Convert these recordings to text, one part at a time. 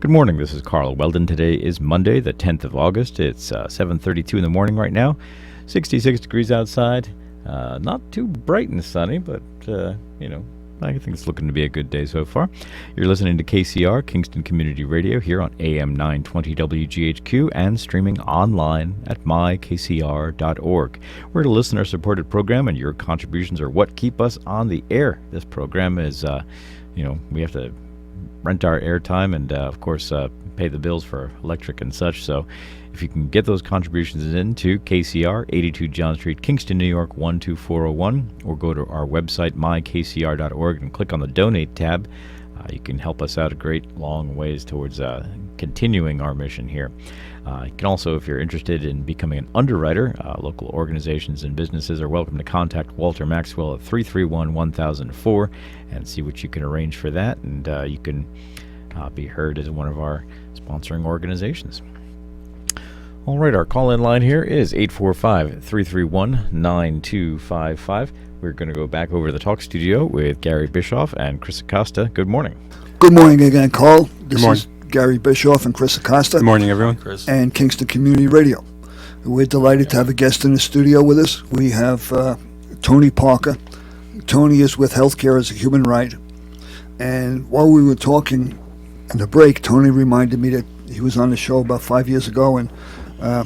Good morning, this is Carl Weldon. Today is Monday, the 10th of August. It's 7:32 in the morning right now, 66 degrees outside. Not too bright and sunny, but, I think it's looking to be a good day so far. You're listening to KCR, Kingston Community Radio, here on AM 920 WGHQ and streaming online at mykcr.org. We're a listener-supported program, and your contributions are what keep us on the air. This program is, we have to rent our airtime and, of course, pay the bills for electric and such. So if you can get those contributions into KCR, 82 John Street, Kingston, New York, 12401, or go to our website, mykcr.org, and click on the Donate tab, you can help us out a great long ways towards continuing our mission here. You can also, if you're interested in becoming an underwriter, local organizations and businesses are welcome to contact Walter Maxwell at 331-1004 and see what you can arrange for that, and you can be heard as one of our sponsoring organizations. All right, our call-in line here is 845-331-9255. We're going to go back over to the talk studio with Gary Bishoff and Chris Acosta. Good morning. Good morning again, Carl. This is Gary Bishoff and Chris Acosta. Good morning, everyone. Chris. And Kingston Community Radio. We're delighted to have a guest in the studio with us. We have Tony Parker. Tony is with Healthcare as a Human Right. And while we were talking in the break, Tony reminded me that he was on the show about 5 years ago, and why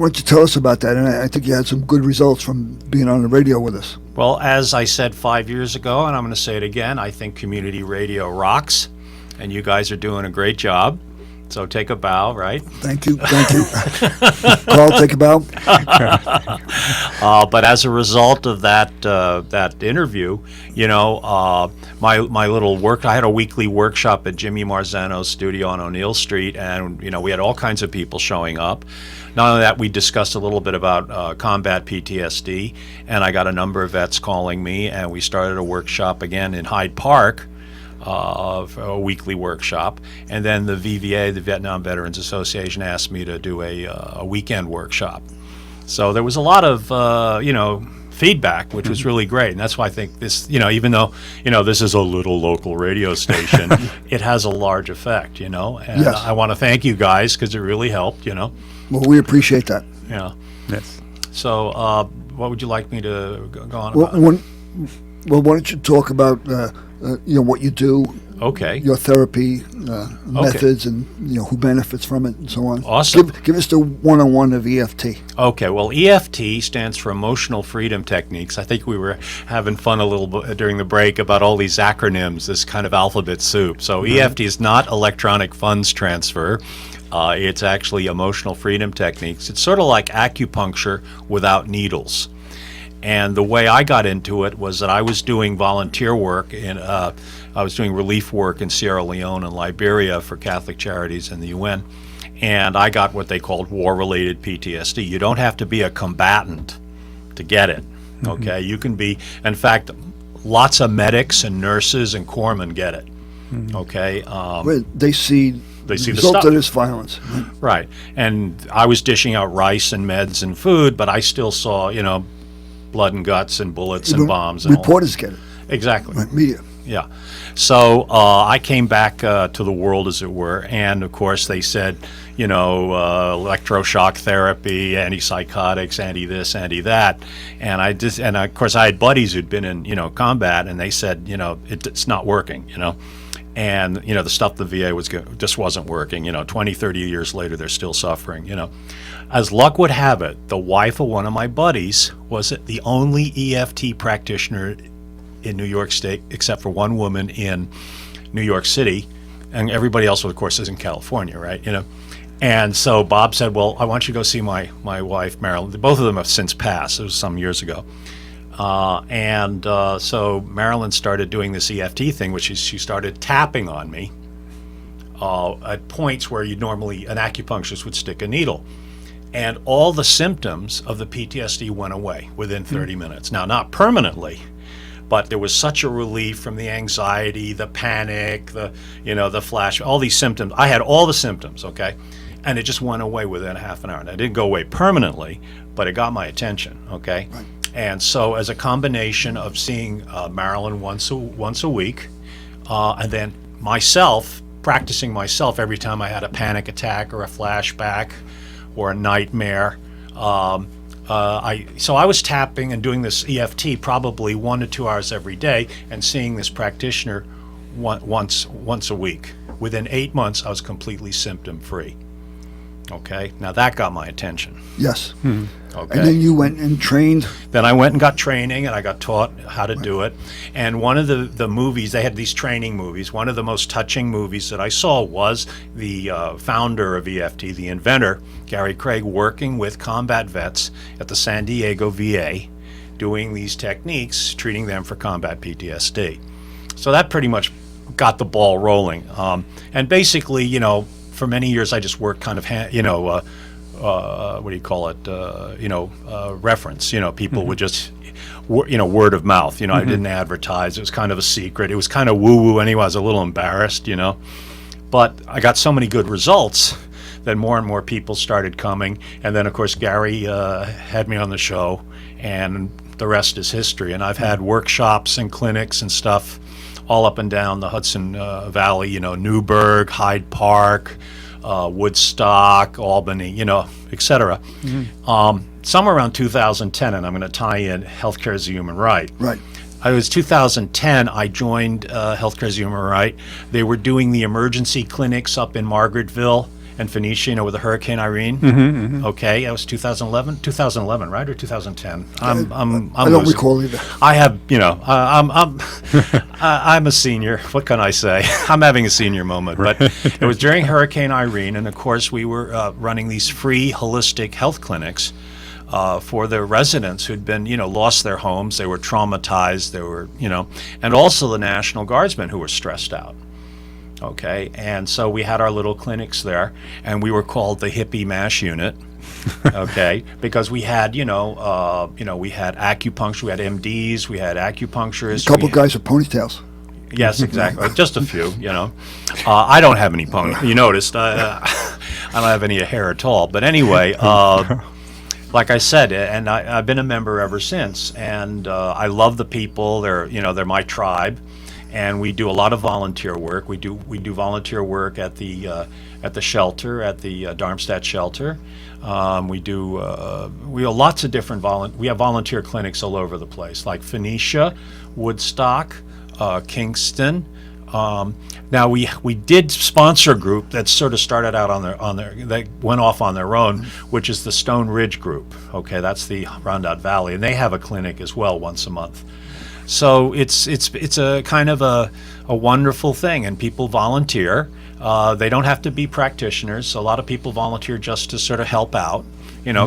don't you tell us about that? And I think you had some good results from being on the radio with us. Well, as I said 5 years ago, and I'm going to say it again, I think community radio rocks, and you guys are doing a great job. So take a bow, right? Thank you. Carl, take a bow. But as a result of that interview, my little work, I had a weekly workshop at Jimmy Marzano's studio on O'Neill Street, and we had all kinds of people showing up. Not only that, we discussed a little bit about combat PTSD, and I got a number of vets calling me, and we started a workshop again in Hyde Park. A weekly workshop, and then the VVA, the Vietnam Veterans Association, asked me to do a weekend workshop. So there was a lot of feedback, which was really great, and that's why I think this, even though this is a little local radio station, it has a large effect, and yes. I want to thank you guys because it really helped, Well, we appreciate that. Yeah. Yes. So, what would you like me to go on well, about? Why don't you talk about what you do, okay, your therapy methods, and who benefits from it, and so on. Awesome. Give us the 101 of EFT. Okay, well, EFT stands for Emotional Freedom Techniques. I think we were having fun a little bit during the break about all these acronyms, this kind of alphabet soup. So EFT is not electronic funds transfer. It's actually emotional freedom techniques. It's sort of like acupuncture without needles. And the way I got into it was that I was doing volunteer work I was doing relief work in Sierra Leone and Liberia for Catholic Charities and the UN, and I got what they called war-related PTSD. You don't have to be a combatant to get it, okay? You can be, in fact, lots of medics and nurses and corpsmen get it, okay? They see the result of this violence. Right, and I was dishing out rice and meds and food, but I still saw, blood and guts and bullets and bombs. And reporters get it. Exactly. Right, media. Yeah. So I came back to the world, as it were, and of course they said, electroshock therapy, antipsychotics, anti-this, anti-that, and of course I had buddies who'd been in combat, and they said it's not working, and the stuff the VA was just wasn't working. 20, 30 years later they're still suffering. As luck would have it, the wife of one of my buddies was the only EFT practitioner in New York State, except for one woman in New York City, and everybody else, of course, is in California, right? And so Bob said, well, I want you to go see my wife, Marilyn. Both of them have since passed. It was some years ago. So Marilyn started doing this EFT thing, which is she started tapping on me at points where an acupuncturist would stick a needle. And all the symptoms of the PTSD went away within 30 minutes. Now, not permanently, but there was such a relief from the anxiety, the panic, the flash, all these symptoms. I had all the symptoms, okay? And it just went away within a half an hour. And it didn't go away permanently, but it got my attention, okay? Right. And so as a combination of seeing Marilyn once a week, and then myself practicing myself every time I had a panic attack or a flashback or a nightmare. So I was tapping and doing this EFT probably 1 to 2 hours every day and seeing this practitioner once a week. Within 8 months, I was completely symptom-free. Okay, now that got my attention. Yes. Okay. And then you went and trained. Then I went and got training, and I got taught how to do it. And one of the movies, they had these training movies. One of the most touching movies that I saw was the founder of EFT, the inventor, Gary Craig, working with combat vets at the San Diego VA, doing these techniques, treating them for combat PTSD. So that pretty much got the ball rolling. And basically, for many years I just worked kind of, what do you call it? Reference. People would just, word of mouth. I didn't advertise. It was kind of a secret. It was kind of woo-woo anyway. I was a little embarrassed, But I got so many good results that more and more people started coming. And then, of course, Gary had me on the show, and the rest is history. And I've had workshops and clinics and stuff all up and down the Hudson Valley, Newburgh, Hyde Park, Woodstock, Albany, etc. Somewhere around 2010, and I'm going to tie in healthcare as a human right. Right. It was 2010, I joined Healthcare as a Human Right. They were doing the emergency clinics up in Margaretville and Phoenicia, with the Hurricane Irene. Okay, that was 2011, right, or 2010? I'm I don't losing. recall either. I have, I'm a senior. What can I say? I'm having a senior moment. But it was during Hurricane Irene, and of course we were running these free holistic health clinics for the residents who'd been, lost their homes. They were traumatized. They were, and also the National Guardsmen who were stressed out. Okay, and so we had our little clinics there, and we were called the Hippie MASH Unit. Okay, because we had, we had acupuncture, we had MDs, we had acupuncturists. A couple guys with ponytails. Yes, exactly. Just a few, I don't have any pony. You noticed, I don't have any hair at all. But anyway, like I said, and I've been a member ever since, and I love the people. They're my tribe. And we do a lot of volunteer work. We do volunteer work at the shelter, at the Darmstadt shelter. We have lots of different we have volunteer clinics all over the place, like Phoenicia, Woodstock, Kingston. Now we did sponsor a group that sort of started out on their they went off on their own, which is the Stone Ridge group. Okay, that's the Rondout Valley, and they have a clinic as well once a month. So it's a kind of a wonderful thing, and people volunteer. They don't have to be practitioners. A lot of people volunteer just to sort of help out,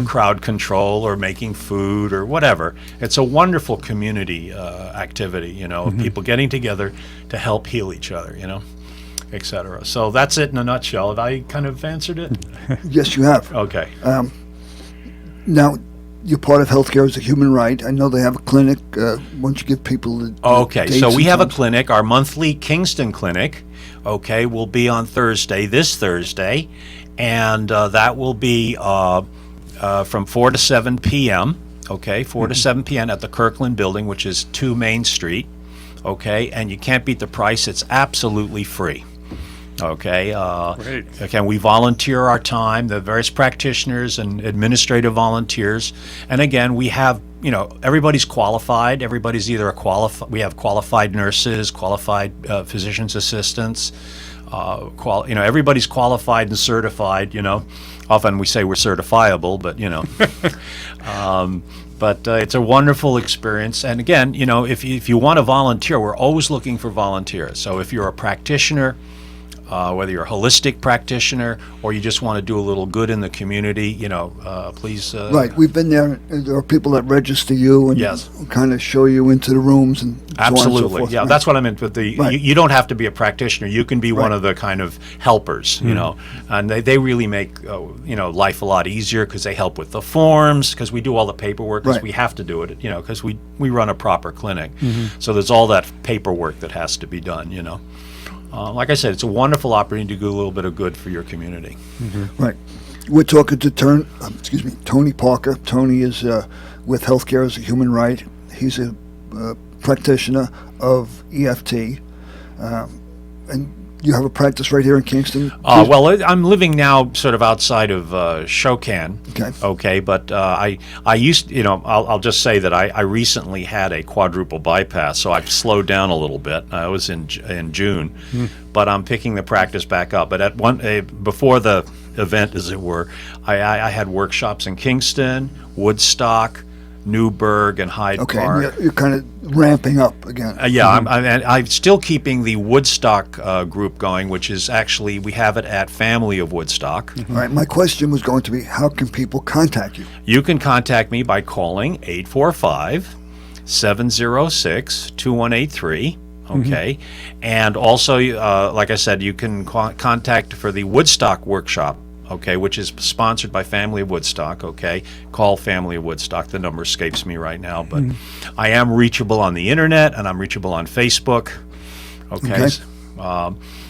crowd control or making food or whatever. It's a wonderful community activity, of people getting together to help heal each other, et cetera. So that's it in a nutshell. Have I kind of answered it? Yes, you have. Okay. Now, you're part of healthcare as a human right. I know they have a clinic. Why don't you give people the Okay, dates so we and have a times? clinic. Our monthly Kingston clinic, will be on this Thursday, and that will be from 4 to 7 p.m., 4 to 7 p.m. at the Kirkland Building, which is 2 Main Street, and you can't beat the price. It's absolutely free. Great. We volunteer our time, the various practitioners and administrative volunteers. And again, we have, everybody's qualified. Everybody's either we have qualified nurses, qualified physician's assistants, everybody's qualified and certified, Often we say we're certifiable, but, But it's a wonderful experience. And again, if you want to volunteer, we're always looking for volunteers. So if you're a practitioner, whether you're a holistic practitioner or you just want to do a little good in the community, please. Right, we've been there. There are people that register you and Yes. kind of show you into the rooms and so on and so Absolutely. forth. Yeah, Right. that's what I meant with the, Right. you don't have to be a practitioner. You can be one Right. of the kind of helpers, and they really make, life a lot easier because they help with the forms, because we do all the paperwork, because Right. we have to do it, because we run a proper clinic. So there's all that paperwork that has to be done, Like I said, it's a wonderful opportunity to do a little bit of good for your community. Right. We're talking to Tony Parker. Tony is with Healthcare as a Human Right. He's a practitioner of EFT. And you have a practice right here in Kingston? Well, I'm living now sort of outside of Shokan. Okay. Okay, but I used, I'll just say that I recently had a quadruple bypass, so I've slowed down a little bit. I was in June, but I'm picking the practice back up. But at before the event, as it were, I had workshops in Kingston, Woodstock, Newburgh, and Hyde Park. Okay, you're kind of ramping up again. I'm still keeping the Woodstock group going, which is actually, we have it at Family of Woodstock. All right, my question was going to be, how can people contact you? You can contact me by calling 845-706-2183. Okay, and also, like I said, you can contact for the Woodstock workshop. Okay, which is sponsored by Family of Woodstock. Okay, call Family of Woodstock. The number escapes me right now, but I am reachable on the internet and I'm reachable on Facebook. Okay.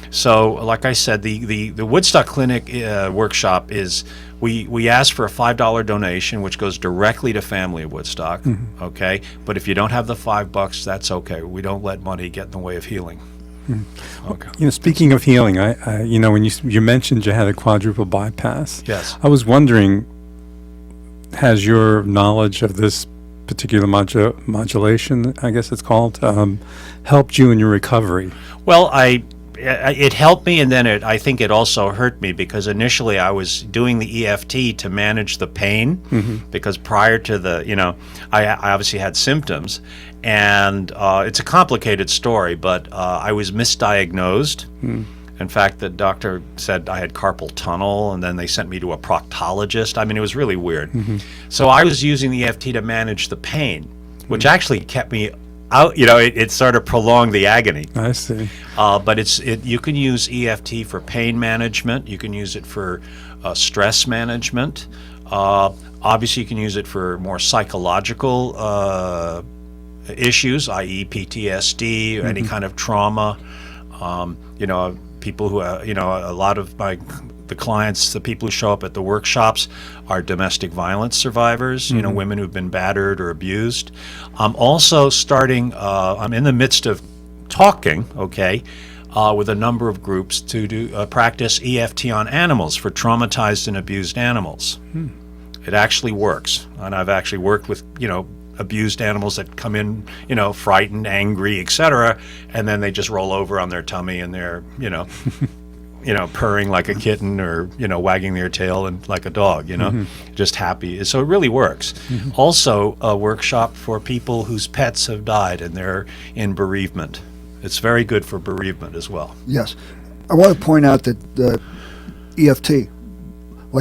So, like I said, the Woodstock Clinic workshop is, we ask for a $5 donation, which goes directly to Family of Woodstock. Okay, but if you don't have the $5, that's okay. We don't let money get in the way of healing. Okay. Speaking of healing, I when you mentioned you had a quadruple bypass. Yes. I was wondering, has your knowledge of this particular modulation, I guess it's called, helped you in your recovery? Well, it helped me, and then I think it also hurt me, because initially I was doing the EFT to manage the pain, because prior to I obviously had symptoms, and it's a complicated story, but I was misdiagnosed. In fact, the doctor said I had carpal tunnel, and then they sent me to a proctologist. I mean, it was really weird. So I was using the EFT to manage the pain, which actually kept me out. It sort of prolonged the agony. I see. But you can use EFT for pain management. You can use it for stress management. Obviously, you can use it for more psychological issues, i.e. PTSD or any kind of trauma. People who, a lot of the clients, the people who show up at the workshops are domestic violence survivors, women who've been battered or abused. I'm also I'm in the midst of talking, with a number of groups to do practice EFT on animals for traumatized and abused animals. It actually works, and I've actually worked with, abused animals that come in, frightened, angry, etc., and then they just roll over on their tummy and they're, purring like a kitten, or wagging their tail and like a dog, just happy. So it really works. Also, a workshop for people whose pets have died and they're in bereavement. It's very good for bereavement as well. Yes, I want to point out that the EFT,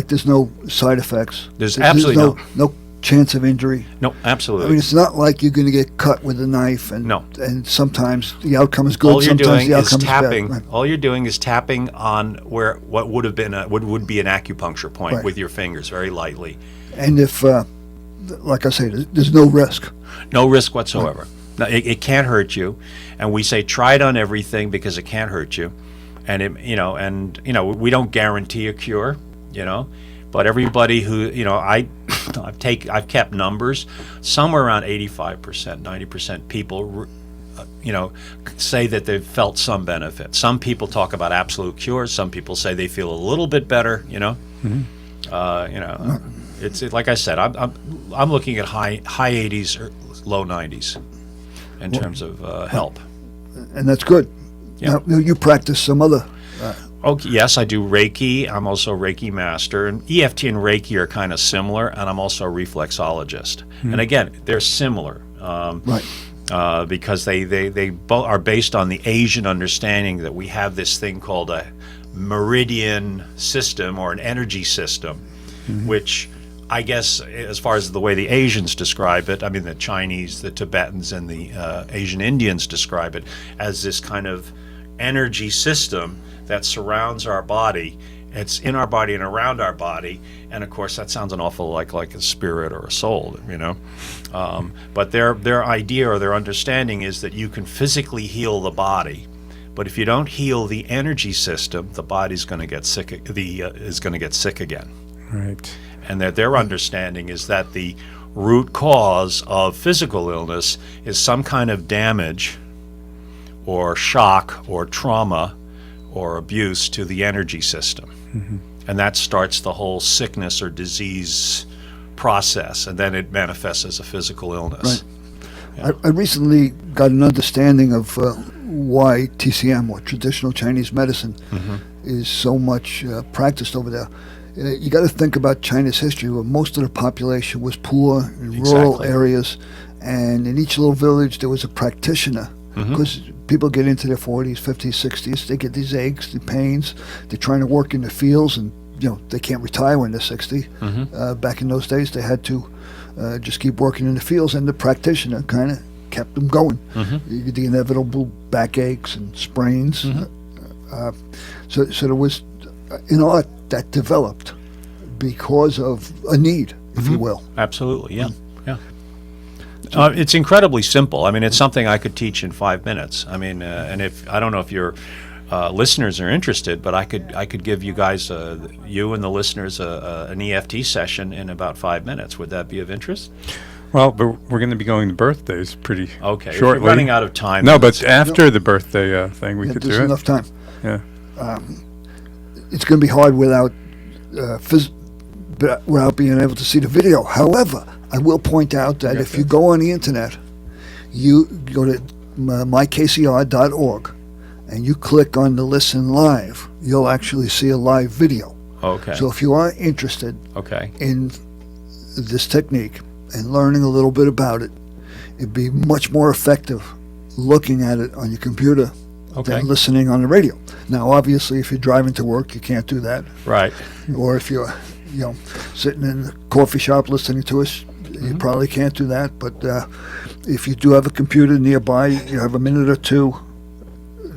there's no side effects. There's absolutely no chance of injury. No, absolutely. I mean, it's not like you're going to get cut with a knife, and sometimes the outcome is good. Sometimes the outcome is bad. Right. All you're doing is tapping on what would be an acupuncture point with your fingers, very lightly. And if, like I say, there's no risk. No risk whatsoever. No, it can't hurt you, and we say try it on everything because it can't hurt you, and we don't guarantee a cure, But everybody who, I've kept numbers, somewhere around 85%, 90% people, say that they've felt some benefit. Some people talk about absolute cures. Some people say they feel a little bit better, It's like I said, I'm looking at high 80s or low 90s in terms of help. And that's good. Yeah. Now, you practice some other... Okay, yes, I do Reiki. I'm also a Reiki master, and EFT and Reiki are kind of similar, and I'm also a reflexologist. And again, they're similar, because they both are based on the Asian understanding that we have this thing called a meridian system or an energy system, which I guess, as far as the way the Asians describe it, I mean the Chinese, the Tibetans, and the Asian Indians describe it as this kind of energy system that surrounds our body. It's in our body and around our body, and of course that sounds an awful like a spirit or a soul, but their idea or their understanding is that you can physically heal the body, but if you don't heal the energy system, the body's going to get sick. Is going to get sick again. Right. And that their understanding is that the root cause of physical illness is some kind of damage or shock or trauma or abuse to the energy system. And that starts the whole sickness or disease process, and then it manifests as a physical illness. Right. I recently got an understanding of why TCM, or traditional Chinese medicine, is so much practiced over there. You got to think about China's history, where most of the population was poor in rural areas, and in each little village there was a practitioner. Because people get into their 40s, 50s, 60s, they get these aches, the pains. They're trying to work in the fields, and they can't retire when they're 60. Back in those days, they had to just keep working in the fields, and the practitioner kind of kept them going. The inevitable backaches and sprains. So there was an art that developed because of a need, if you will. Absolutely, yeah. It's incredibly simple. I mean, it's something I could teach in 5 minutes. I mean, and if I don't know if your listeners are interested, but I could give you guys, you and the listeners, an EFT session in about 5 minutes. Would that be of interest? Well, but we're going to be going to birthdays pretty shortly. If shortly. you're running out of time. No, but after the birthday thing, we could do there's it. enough time. Yeah. It's going to be hard without being able to see the video. However, I will point out that if you go on the internet, you go to mykcr.org, and you click on the Listen Live, you'll actually see a live video. Okay. So if you are interested in this technique and learning a little bit about it, it'd be much more effective looking at it on your computer than listening on the radio. Now, obviously, if you're driving to work, you can't do that. Right. Or if you're, sitting in a coffee shop listening to us, you probably can't do that. But if you do have a computer nearby, you have a minute or two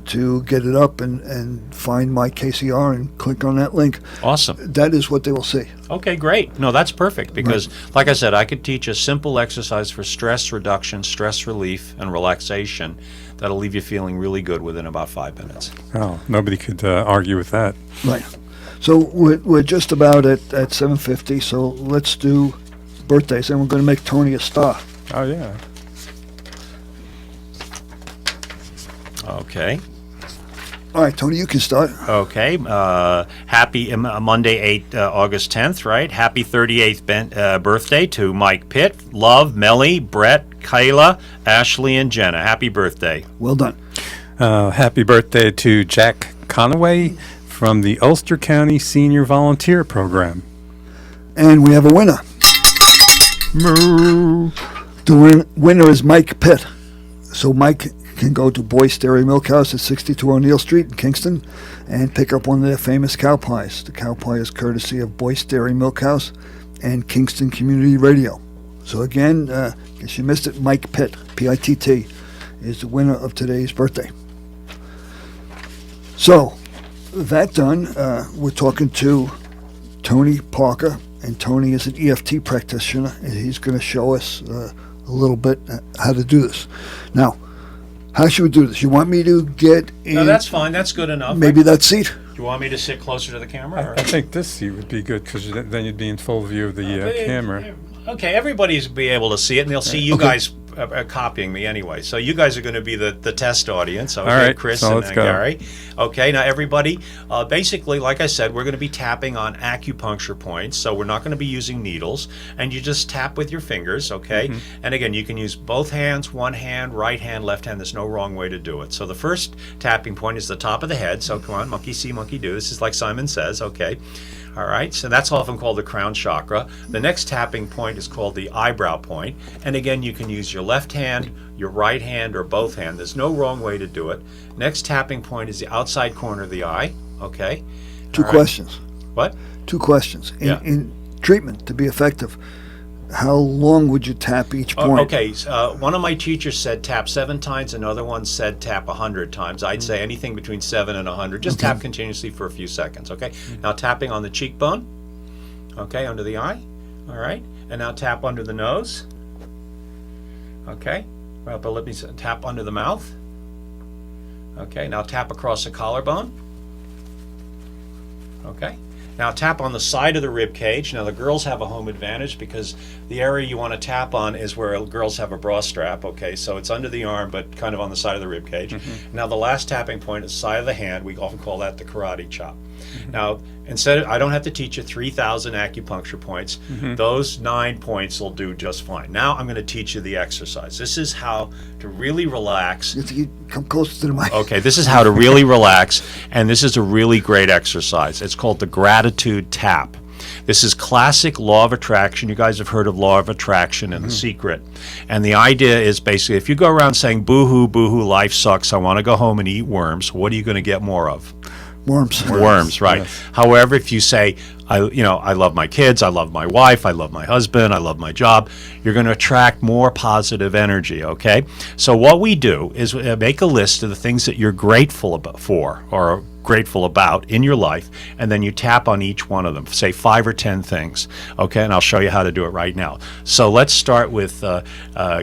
to get it up and find my KCR and click on that link. Awesome. That is what they will see. Okay, great. No, that's perfect because, like I said, I could teach a simple exercise for stress reduction, stress relief, and relaxation that'll leave you feeling really good within about 5 minutes. Oh, nobody could argue with that. Right. So we're just about at 7:50, so let's do birthdays, and we're going to make Tony a star. Oh, yeah. Okay. All right, Tony, you can start. Okay. Happy Monday, August 10th, right? Happy 38th birthday to Mike Pitt, Love, Melly, Brett, Kayla, Ashley, and Jenna. Happy birthday. Well done. Happy birthday to Jack Conaway from the Ulster County Senior Volunteer Program. And we have a winner. Moo. The winner is Mike Pitt. So Mike can go to Boyce Dairy Milkhouse at 62 O'Neill Street in Kingston and pick up one of their famous cow pies. The cow pie is courtesy of Boyce Dairy Milkhouse and Kingston Community Radio. So again, in case you missed it, Mike Pitt, P-I-T-T, is the winner of today's birthday. So, that done, we're talking to Tony Parker, and Tony is an EFT practitioner, and he's going to show us a little bit how to do this. Now, how should we do this? You want me to get in? No, that's fine. That's good enough. Maybe that seat? Do you want me to sit closer to the camera? I think this seat would be good because then you'd be in full view of the camera. Okay, everybody's be able to see it, and they'll see you guys copying me anyway. So you guys are going to be the test audience. Okay, all right, Chris so and let's go. Gary. Okay, now everybody, basically, like I said, we're going to be tapping on acupuncture points. So we're not going to be using needles, and you just tap with your fingers, okay? And again, you can use both hands, one hand, right hand, left hand. There's no wrong way to do it. So the first tapping point is the top of the head. So come on, monkey see, monkey do. This is like Simon Says, okay? All right, so that's often called the crown chakra. The next tapping point is called the eyebrow point. And again, you can use your left hand, your right hand, or both hands. There's no wrong way to do it. Next tapping point is the outside corner of the eye, okay? Two questions. What? Two questions. In treatment, to be effective, how long would you tap each point? Okay, one of my teachers said tap 7 times, another one said tap 100 times. I'd say anything between 7 and 100. Just tap continuously for a few seconds, okay? Now tapping on the cheekbone, okay, under the eye, all right? And now tap under the nose, okay? Upper lip, tap under the mouth, okay? Now tap across the collarbone, okay? Now tap on the side of the rib cage. Now the girls have a home advantage because the area you want to tap on is where girls have a bra strap. Okay, so it's under the arm, but kind of on the side of the rib cage. Now the last tapping point is the side of the hand. We often call that the karate chop. Now I don't have to teach you 3,000 acupuncture points. Those 9 points will do just fine. Now I'm going to teach you the exercise. This is how to really relax. You come closer to the mic. Okay, this is how to really relax, and this is a really great exercise. It's called the gratitude tap. This is classic law of attraction. You guys have heard of law of attraction and The Secret. And the idea is basically if you go around saying, boo-hoo, boo-hoo, life sucks, I want to go home and eat worms, what are you going to get more of? Worms. Worms, right. Yes. However, if you say, I love my kids, I love my wife, I love my husband, I love my job, you're going to attract more positive energy, okay? So what we do is make a list of the things that you're grateful for or grateful about in your life, and then you tap on each one of them, say 5 or 10 things, okay? And I'll show you how to do it right now. So let's start with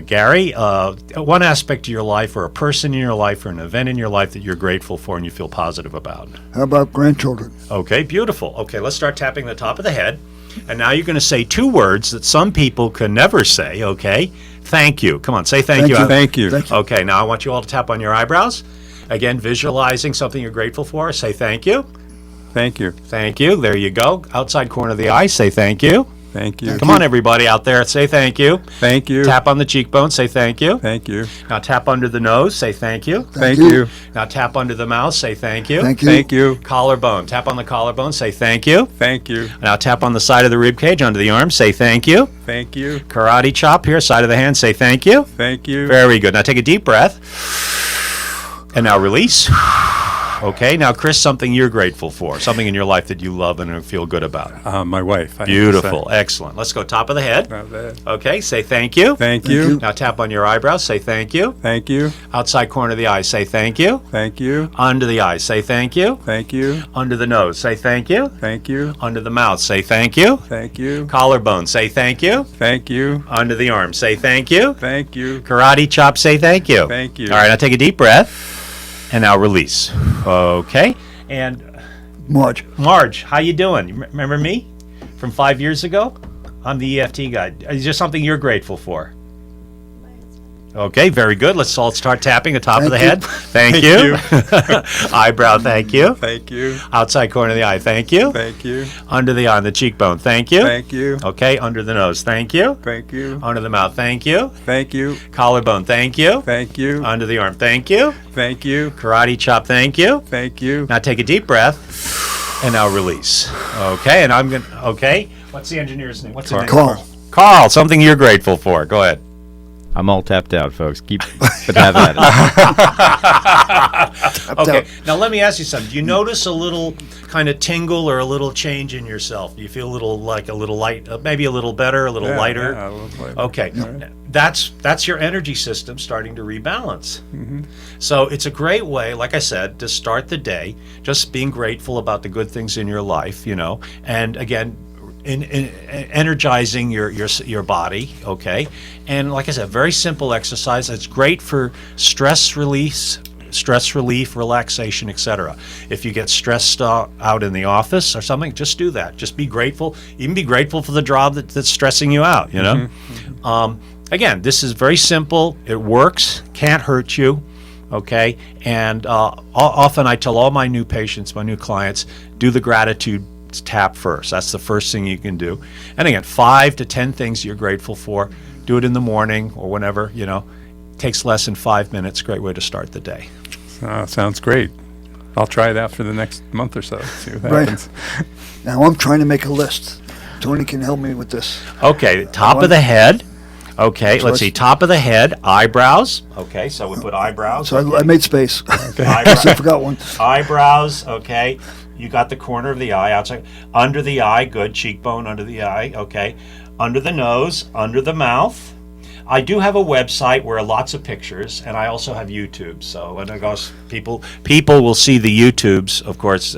Gary. One aspect of your life or a person in your life or an event in your life that you're grateful for and you feel positive about. How about grandchildren? Okay, beautiful. Okay, let's start tapping the top of the head. And now you're going to say 2 words that some people can never say, okay? Thank you. Come on, say thank you. Thank you. Thank you. Okay, now I want you all to tap on your eyebrows. Again, visualizing something you're grateful for. Say thank you. Thank you. Thank you. There you go. Outside corner of the eye, say thank you. Thank you. Come on, everybody out there, say thank you. Thank you. Tap on the cheekbone, say thank you. Thank you. Now tap under the nose, say thank you. Thank you. Now tap under the mouth, say thank you. Thank you. Thank you. Collarbone, tap on the collarbone, say thank you. Thank you. Now tap on the side of the rib cage under the arm, say thank you. Thank you. Karate chop here, side of the hand, say thank you. Thank you. Very good. Now take a deep breath. And now release. Okay, now Chris, something you're grateful for, something in your life that you love and feel good about. My wife. I have to Beautiful, say. excellent. Let's go top of the head. Not bad. Okay, say thank you. Thank Thank you. you. Now tap on your eyebrows, say thank you. Thank you. Outside corner of the eye, say thank you. Thank you. Under the eye, say thank you. Thank you. Under the nose, say thank you. Thank you. Under the mouth, say thank you. Thank you. Collarbone, say thank you. Thank you. Under the arm, say thank you. Thank you. Karate chop, say thank you. Thank you. All right, now take a deep breath. And now release. Okay. And Marge, how you doing? You remember me from 5 years ago? I'm the EFT guy. Is there something you're grateful for? Okay, very good. Let's all start tapping the top of the head. Thank you. Eyebrow, thank you. Thank you. Outside corner of the eye, thank you. Thank you. Under the eye, on the cheekbone, thank you. Thank you. Okay, under the nose, thank you. Thank you. Under the mouth, thank you. Thank you. Collarbone, thank you. Thank you. Under the arm, thank you. Thank you. Karate chop, thank you. Thank you. Now take a deep breath, and now release. Okay, and I'm going to, okay. What's the engineer's name? What's his name? Carl. Carl, something you're grateful for. Go ahead. I'm all tapped out, folks. But have at it. Okay, now let me ask you something. Do you notice a little kind of tingle or a little change in yourself? Do you feel a little light, maybe a little better, a little lighter? Yeah, a little lighter. Okay, that's your energy system starting to rebalance. So it's a great way, like I said, to start the day, just being grateful about the good things in your life, and again, in energizing your body, okay? And like I said, very simple exercise. It's great for stress relief, relaxation, etc. If you get stressed out in the office or something, just do that. Just be grateful. Even be grateful for the job that's stressing you out, Again, this is very simple. It works, can't hurt you, okay? And often I tell all my new patients, my new clients, do the gratitude tap first. That's the first thing you can do. And again, 5 to 10 things you're grateful for. Do it in the morning or whenever, Takes less than 5 minutes. Great way to start the day. Sounds great. I'll try it out for the next month or so. See what Right. happens. Now I'm trying to make a list. Tony can help me with this. Okay, top of the head. Okay, So let's see. Top of the head, eyebrows. Okay, so we put eyebrows. So I made space. Eyebrows. I forgot one. Eyebrows, okay. You got the corner of the eye outside. Under the eye, good. Cheekbone under the eye, okay. Under the nose, under the mouth. I do have a website where lots of pictures, and I also have YouTube. So, and of course, people will see the YouTubes. Of course,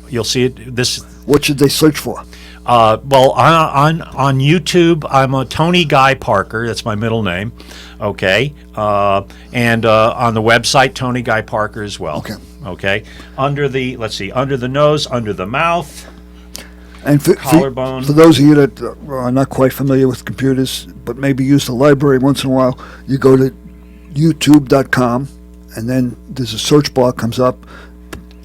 you'll see it. This. What should they search for? Well, on YouTube, I'm a Tony Guy Parker. That's my middle name. Okay, and on the website, Tony Guy Parker as well. Okay. Okay. Under the nose, under the mouth. And collarbone. for those of you that are not quite familiar with computers, but maybe use the library once in a while, you go to youtube.com, and then there's a search bar comes up.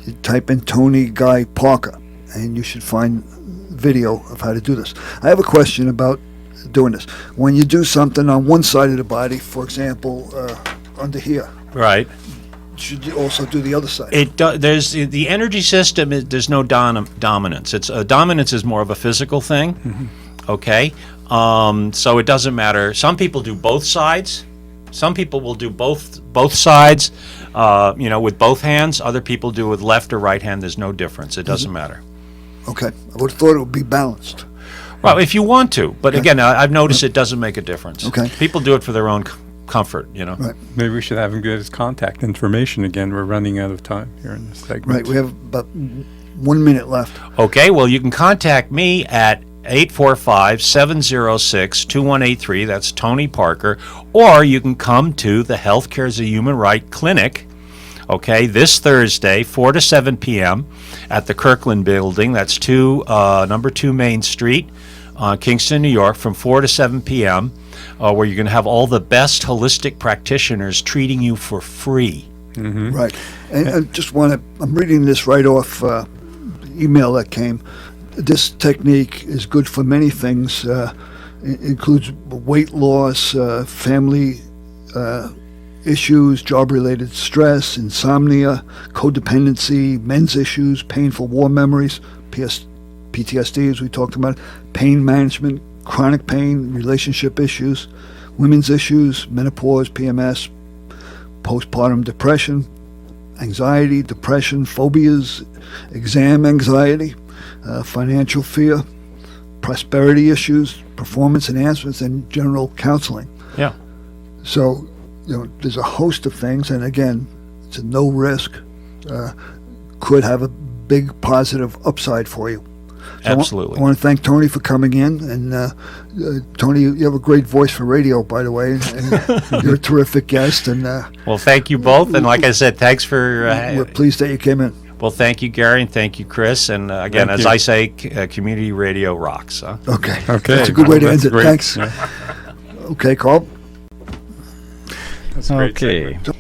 You type in Tony Guy Parker, and you should find video of how to do this. I have a question about doing this. When you do something on one side of the body, for example, under here, Right. should you also do the other side? There's the energy system. There's no dominance. It's dominance is more of a physical thing. Okay. So it doesn't matter. Some people do both sides. Some people will do both sides, with both hands. Other people do with left or right hand. There's no difference. It doesn't matter. Okay. I would have thought it would be balanced. Well, if you want to, but again, I've noticed it doesn't make a difference. Okay. People do it for their own comfort. Right. Maybe we should have him get his contact information again. We're running out of time here in this segment. Right. We have about 1 minute left. Okay. Well, you can contact me at 845-706-2183. That's Tony Parker. Or you can come to the Healthcare is a Human Right Clinic, okay, this Thursday, 4 to 7 p.m. at the Kirkland Building. That's number 2 Main Street, Kingston, New York, from 4 to 7 p.m., where you're going to have all the best holistic practitioners treating you for free. Right. And I just I'm reading this right off the email that came. This technique is good for many things. It includes weight loss, family issues, job-related stress, insomnia, codependency, men's issues, painful war memories, PTSD, as we talked about, pain management, chronic pain, relationship issues, women's issues, menopause, PMS, postpartum depression, anxiety, depression, phobias, exam anxiety, financial fear, prosperity issues, performance enhancements, and general counseling. Yeah. So, there's a host of things, and again, it's a no risk, could have a big positive upside for you. So Absolutely. I want to thank Tony for coming in, and Tony, you have a great voice for radio, by the way, and you're a terrific guest, and Well, thank you both, and like I said, thanks for... we're pleased that you came in. Well, thank you, Gary, and thank you, Chris. And again, Thank as you. I say, community radio rocks. Huh? Okay. Okay. That's a good way to That's end it. great. Thanks. Yeah. Okay, Carl. That's a great Okay. segment.